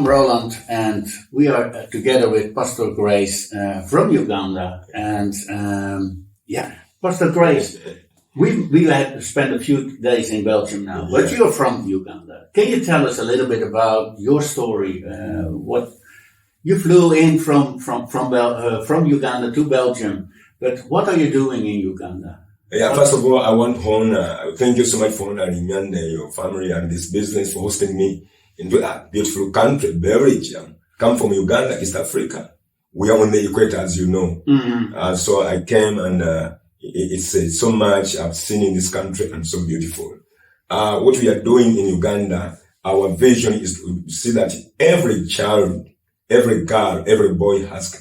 Roland, and we are together with Pastor Grace from Uganda. And Pastor Grace, we had spent a few days in Belgium now, but you're from Uganda. Can you tell us a little bit about your story? What you flew in from Uganda to Belgium, but what are you doing in Uganda? Yeah, first of all, I want to honor, thank you so much for honoring me and your family and this business for hosting me into that beautiful country, Belgium. Come from Uganda, East Africa. We are on the equator, as you know. Mm-hmm. So I came and it's so much I've seen in this country and so beautiful. What we are doing in Uganda, our vision is to see that every child, every girl, every boy has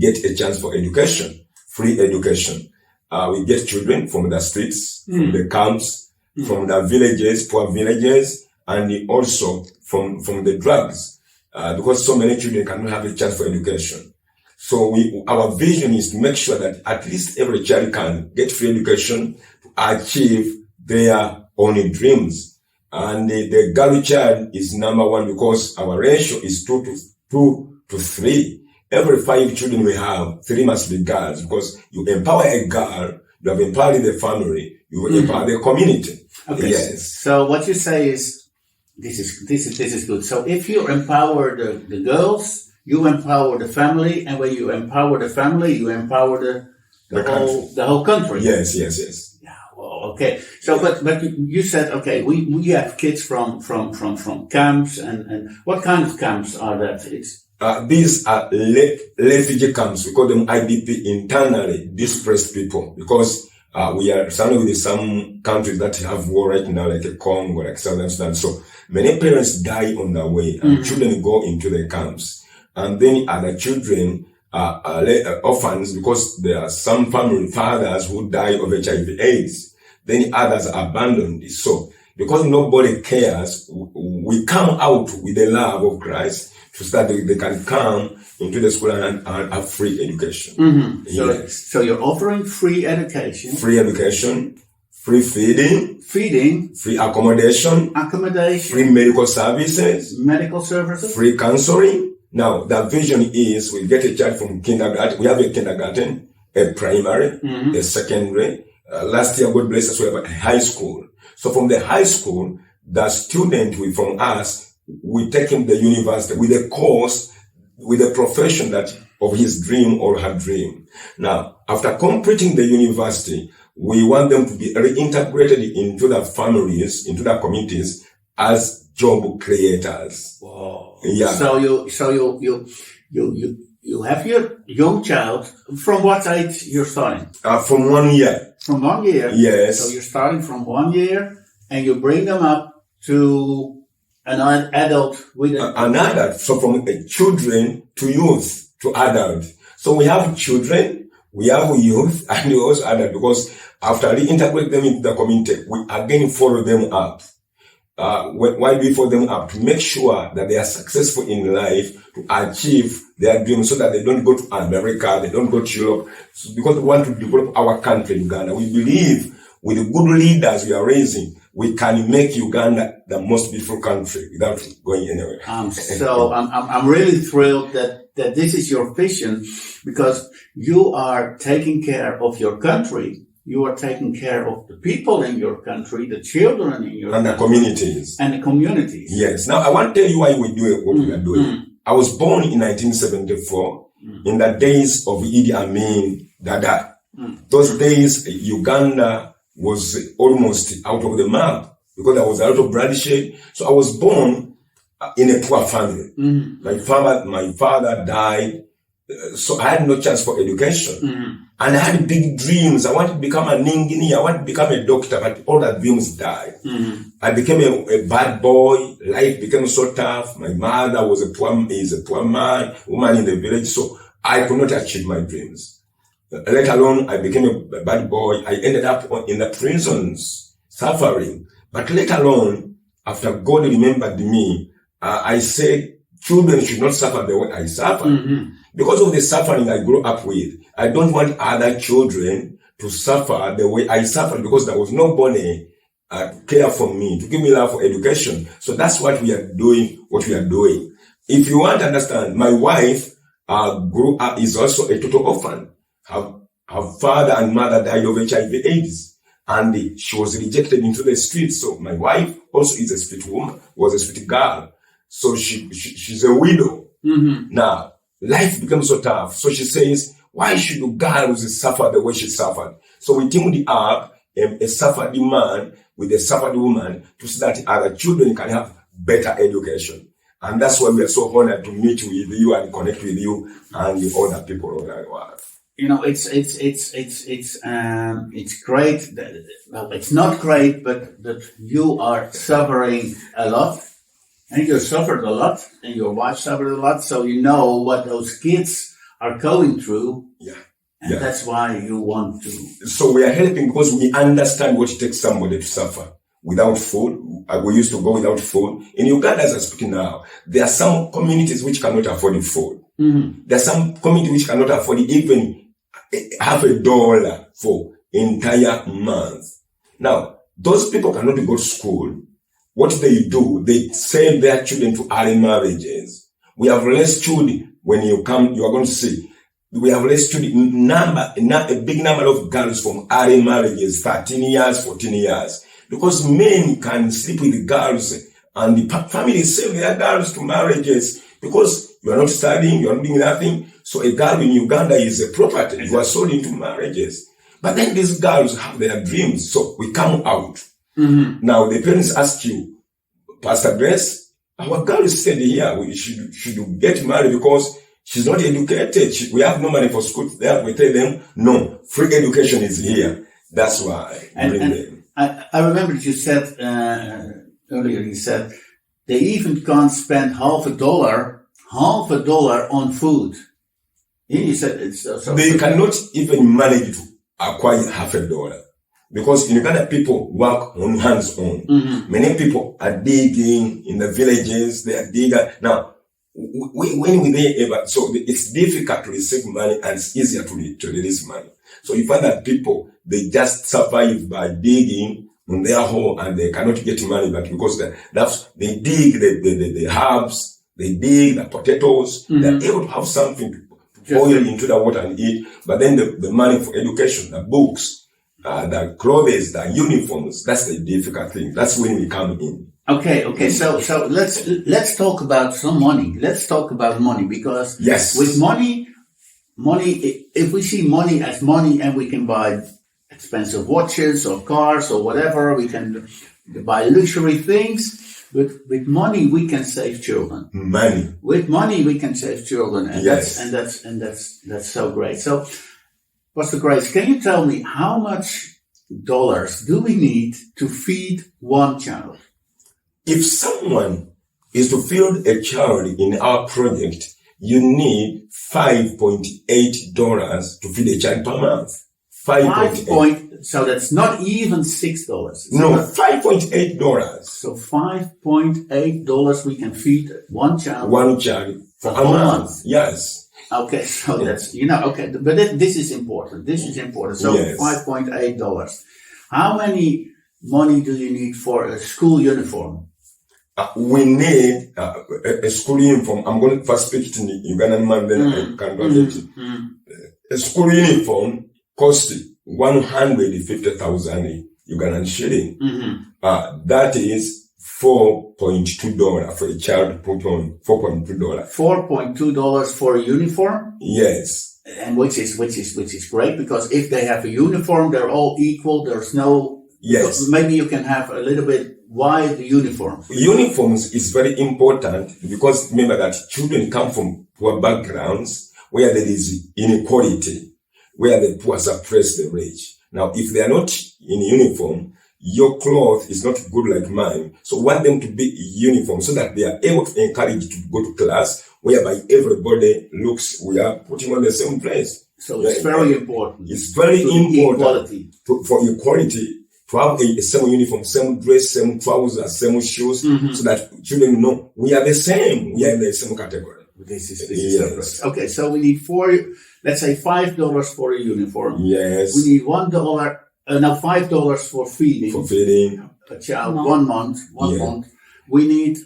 get a chance for education, free education. We get children from the streets, from the camps, from the villages, poor villages, and also from the drugs, because so many children cannot have a chance for education. So our vision is to make sure that at least every child can get free education to achieve their own dreams. And the girl child is number one because our ratio is 2 to 3. Every 5 children we have, 3 must be girls, because you empower a girl, you have empowered the family, you empower the community. Okay. Yes. So what you say is, this is good. So if you empower the girls, you empower the family, and when you empower the family, you empower the whole country. Yes. Yeah. Well, okay. So, but you said, okay, we have kids from camps, and what kind of camps are that? These are refugee camps. We call them IDP, internally displaced people, because we are surrounded with some countries that have war right now, like Congo, like Southern Sudan. So many parents die on their way, and children go into the camps. And then other children are orphans, because there are some family fathers who die of HIV/AIDS. Then others are abandoned. So because nobody cares, we come out with the love of Christ to start they can come into the school and have free education. Mm-hmm. So you're offering free education. Free education, free feeding, free accommodation, free medical services, free counseling. Now, the vision is we get a child from kindergarten. We have a kindergarten, a primary, a secondary. Last year, God bless us, we have a high school. So from the high school, the student from us, we take him to the university with a course, with a profession that of his dream or her dream. Now, after completing the university, we want them to be reintegrated into the families, into the communities as job creators. Wow. Yeah. So you have your young child. From what age you're starting? From 1 year. From 1 year? Yes. So you're starting from 1 year, and you bring them up to an adult with an adult. So from children to youth to adult. So we have children, we have youth, and we also adult, because after reintegrate them into the community, we again follow them up. Why do we follow them up? To make sure that they are successful in life, to achieve their dreams, so that they don't go to America, they don't go to Europe. So because we want to develop our country, Uganda. We believe with the good leaders we are raising, we can make Uganda the most beautiful country without going anywhere. So I'm really thrilled that this is your vision, because you are taking care of your country. You are taking care of the people in your country, the children in your country. And the communities. And the communities. Yes. Now, I want to tell you why we do what we are doing. I was born in 1974, in the days of Idi Amin Dada. Those days, Uganda was almost out of the map, because there was a lot of bloodshed. So I was born in a poor family. My father died. So I had no chance for education. And I had big dreams. I wanted to become an engineer. I wanted to become a doctor, but all the dreams died. I became a bad boy. Life became so tough. My mother is a poor woman in the village. So I could not achieve my dreams. let alone I became a bad boy. I ended up in the prisons, suffering. But let alone, after God remembered me, I said, children should not suffer the way I suffered. Mm-hmm. Because of the suffering I grew up with, I don't want other children to suffer the way I suffered, because there was nobody to care for me, to give me love for education. So that's what we are doing, If you want to understand, my wife grew up, is also a total orphan. Her father and mother died of HIV/AIDS, and she was rejected into the streets. So my wife also is a street woman, was a street girl. So she's a widow. Mm-hmm. Now, life becomes so tough. So she says, why should girls suffer the way she suffered? So we teamed up a suffered man with a suffered woman to so that other children can have better education. And that's why we are so honored to meet with you and connect with you and the other people around the world. You know, it's great. Well, it's not great, but that you are suffering a lot, and you suffered a lot, and your wife suffered a lot. So you know what those kids are going through. Yeah. And that's why you want to. So we are helping because we understand what it takes somebody to suffer without food. We used to go without food. In Uganda, as I'm speaking now, there are some communities which cannot afford food. Mm-hmm. There are some communities which cannot afford even $50 for entire month. Now, those people cannot go to school. What they do, they send their children to early marriages. We have less children. When you come, you are going to see. We have rescued a big number of girls from early marriages, 13 years, 14 years. Because men can sleep with girls and the families send their girls to marriages because you are not studying, you are not doing nothing. So a girl in Uganda is a property. You are sold into marriages. But then these girls have their dreams. So we come out. Mm-hmm. Now the parents ask you, Pastor Grace, our girl is said here, we should get married because she's not educated. We have no money for school. There, we tell them, no, free education is here. That's why. I remember you said earlier. You said they even can't spend $50 on food. You said it's so they cannot even manage to acquire $50 because in Uganda people work on hands-on. Mm-hmm. Many people are digging in the villages. They are digging now. So it's difficult to receive money and it's easier to release money. So you find that people, they just survive by digging on their home and they cannot get money back because they dig the herbs, they dig the potatoes, mm-hmm. They're able to have something to boil into the water and eat, but then the money for education, the books, the clothes, the uniforms, that's the difficult thing. That's when we come in. Okay. So let's talk about some money. Let's talk about money because yes. With money, if we see money as money and we can buy expensive watches or cars or whatever, we can buy luxury things. With money, we can save children. With money, we can save children, and yes. that's so great. So, Pastor Grace, can you tell me how much dollars do we need to feed one child? If someone is to feed a child in our project, you need $5.8 to feed a child per month. 5.8. So that's not even $6. No, $5.8. So $5.8 we can feed one child. One child for a month. Yes. Okay, so that's, okay, but this is important. So yes. $5.8. How many money do you need for a school uniform? We need a school uniform. I'm going to first speak it in Ugandan man, then I can translate it. A school uniform cost 150,000 Ugandan shilling. Mm-hmm. That is $4.2 for a child put on $4.2. $4.2 for a uniform? Yes. And which is great because if they have a uniform, they're all equal. There's no. Yes. Maybe you can have a little bit. Why the uniform? Uniforms is very important because remember that children come from poor backgrounds where there is inequality, where the poor suppress the rich. Now, if they are not in uniform, your cloth is not good like mine. So want them to be uniform so that they are able to encourage to go to class whereby everybody looks, we are putting on the same place. So it's very important. It's very important equality. For equality to have a same uniform, same dress, same trousers, same shoes, so that children know we are the same. We are in the same category. This is so great. Okay, so we need let's say $5 for a uniform. Yes. We need $1, $5 for feeding. For feeding a child 1 month. Month. We need,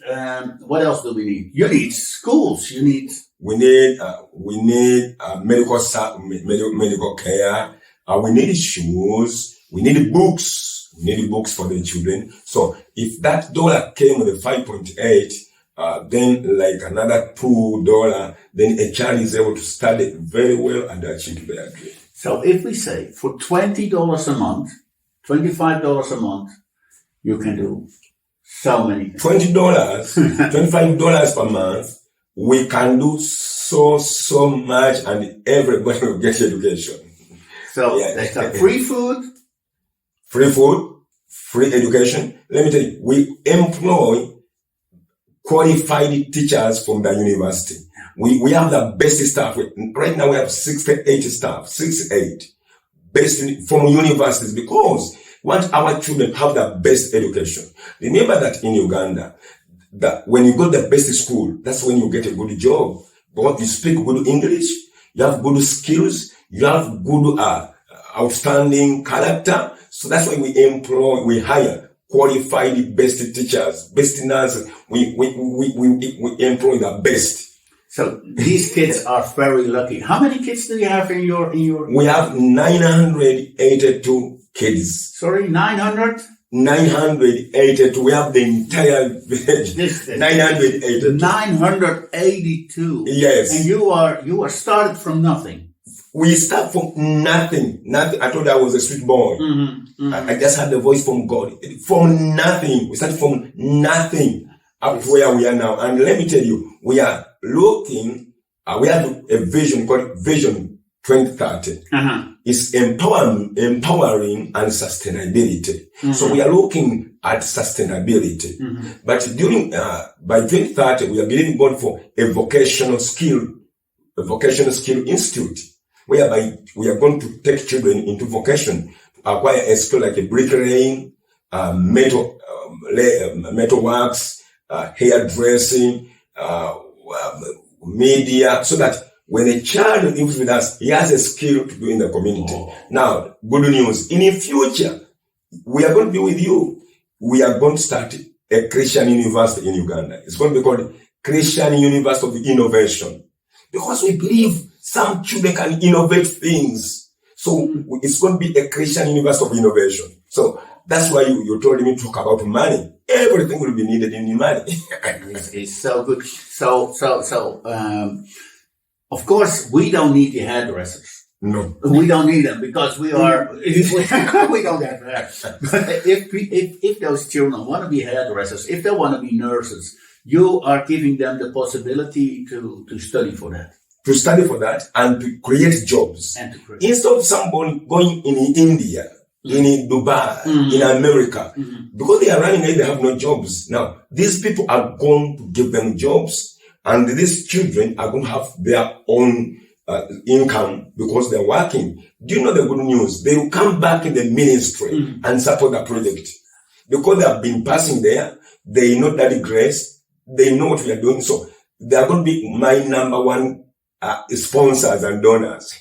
what else do we need? You need schools. We need medical care. We need shoes. We need books. We need books for the children. So if that dollar came with a 5.8, then like another $2, then a child is able to study very well and achieve their dream. So if we say for $20 a month, $25 a month, you can do so many things. $20, $25 per month, we can do so much, and everybody will get education. So that's free food, free education. Let me tell you, we employ qualified teachers from the university. We have the best staff. Right now we have 68 staff, 68, based from universities, because we want our children have the best education. Remember that in Uganda, that when you go to the best school, that's when you get a good job. But you speak good English, you have good skills, you have good outstanding character. So that's why we hire qualified best teachers, best nurses. We employ the best. So these kids are very lucky. How many kids do you have in your? We have 982 kids. Sorry, 900? 982. We have the entire village. 982. 982. Yes. And you are started from nothing. We start from nothing. Nothing. I told you I was a sweet boy. I just had the voice from God. From nothing. We started from nothing up to where we are now. And let me tell you, we are looking, we have a vision called Vision 2030. It's empowering and sustainability. So we are looking at sustainability. But by 2030, we are believing God for a vocational skill institute, whereby we are going to take children into vocation, acquire a skill like a bricklaying, metal works, hairdressing, media, so that when a child lives with us, he has a skill to do in the community. Now, good news. In the future, we are going to be with you. We are going to start a Christian university in Uganda. It's going to be called Christian University of Innovation. Because we believe some children can innovate things. So it's going to be a Christian University of Innovation. So that's why you told me to talk about money. Everything will be needed in money. It's so good. So, of course, we don't need the hairdressers. No. We don't need them because we don't have hair. But if those children want to be hairdressers, if they want to be nurses, you are giving them the possibility to study for that. To study for that and to create jobs. Instead of someone going in India, in Dubai, in America, because they are running away, they have no jobs. Now, these people are going to give them jobs, and these children are going to have their own income because they're working. Do you know the good news? They will come back in the ministry and support the project. Because they have been passing there, they know that grace, they know what we are doing. So they are going to be my number one sponsors and donors.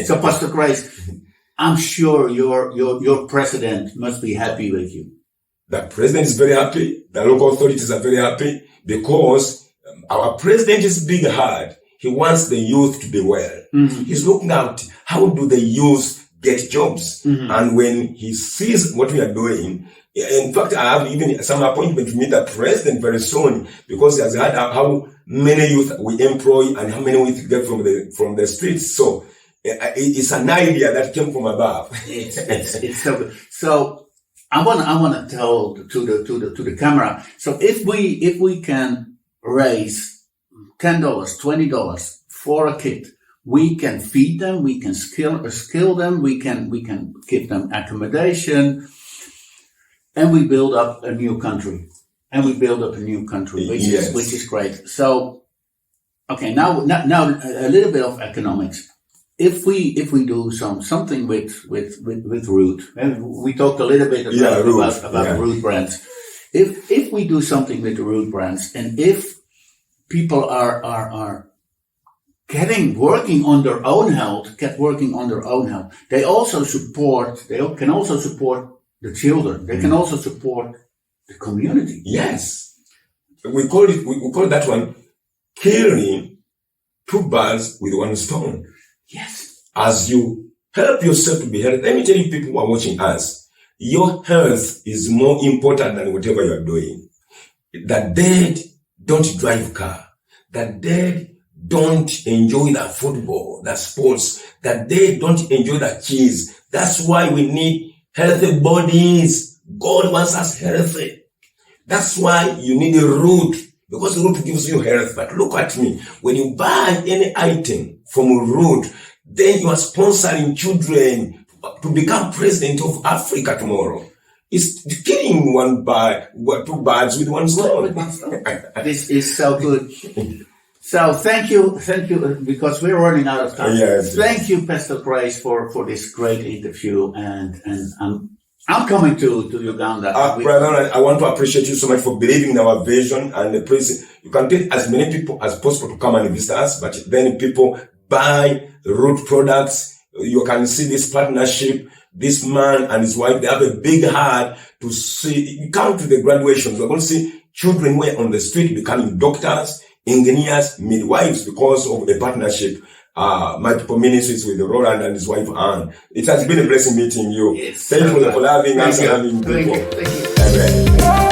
So, Pastor Grace, I'm sure your president must be happy with you. The president is very happy. The local authorities are very happy because our president is big heart. He wants the youth to be well. He's looking at how do the youth get jobs. And when he sees what we are doing, in fact, I have even some appointment to meet the president very soon because he has heard how many youth we employ and how many youth get from the streets. So it's an idea that came from above. It's so good. So I want to tell to the camera. So if we can raise $10, $20 for a kid, we can feed them, we can skill them, we can give them accommodation, and we build up a new country. Which is great. So, okay, now a little bit of economics. if we do something with root, and we talked a little bit about root brands. If we do something with the root brands, and if people are working on their own health, they can also support the children. They can also support the community. Yes. We call that one killing two birds with one stone. Yes. As you help yourself to be healthy, let me tell you, people who are watching us, your health is more important than whatever you are doing. The dead don't drive car. The dead don't enjoy the football, the sports. The dead don't enjoy the cheese. That's why we need healthy bodies. God wants us healthy. That's why you need a root, because the root gives you health. But look at me. When you buy any item from a root, then you are sponsoring children to become president of Africa tomorrow. It's killing two birds with one stone. This is so good. So thank you, because we're running out of time. Yes, thank you, Pastor Grace, for this great interview, and I'm coming to Uganda. Brother, I want to appreciate you so much for believing in our vision, and please, you can take as many people as possible to come and visit us, but then people buy root products. You can see this partnership. This man and his wife, they have a big heart to see. You come to the graduations, we're going to see children who are on the street becoming doctors, engineers, midwives, because of the partnership. Multiple ministries with Roland and his wife Anne. It has been a blessing meeting you. Yes. Thank you for having us and having people. Thank you. Amen.